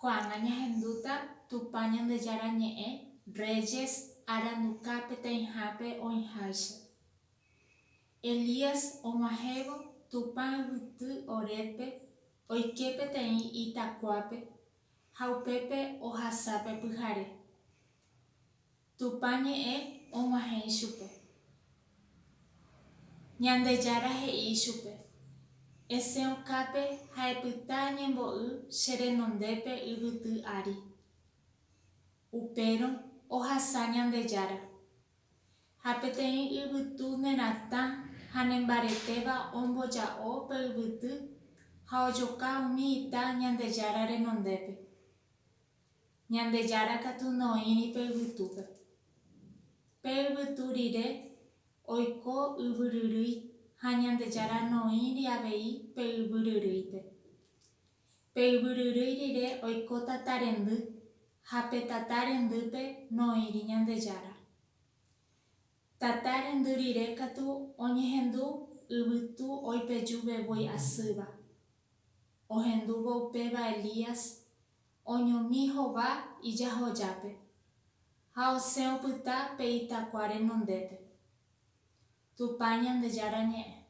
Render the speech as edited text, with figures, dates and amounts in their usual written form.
Ko'ág̃a ñahenduta Tupã Ñandejára ñe'ẽ Reyes aranduka peteĩhápe oĩháicha. Elías og̃uahẽvo Tupã yvyty orépe oike peteĩ itakuápe ha upépe ohasápe pyhare. Tupã ñe'ẽ og̃uahẽ ichupe. Ñandejára he'i ichupe: esẽ okápe ha epyta ñembo'y che renondépe yvyty ári. Upérõ ohasa Ñandejára. Ha peteĩ yvytu neratã ha nembaretéva omboja'o pe yvyty ha ojoka umi ita Ñandejára renondépe. Ñandejára katu noĩri pe yvytúpe. Pe yvytu rire oiko yvyryrýi ha Ñandejára noĩri avei pe yvyryrýipe. Pe yvyryrýi rire oiko tata rendy ha pe tata rendýpe noĩri Ñandejára. Tata rendy rire katu oñehendu yvytu oipejuvevoi asýva. Ohendúvo upéva Elías oñomi hova ijahojápe ha osẽ opyta pe itakua renondépe. Tupã Ñandejára ñe'ẽ.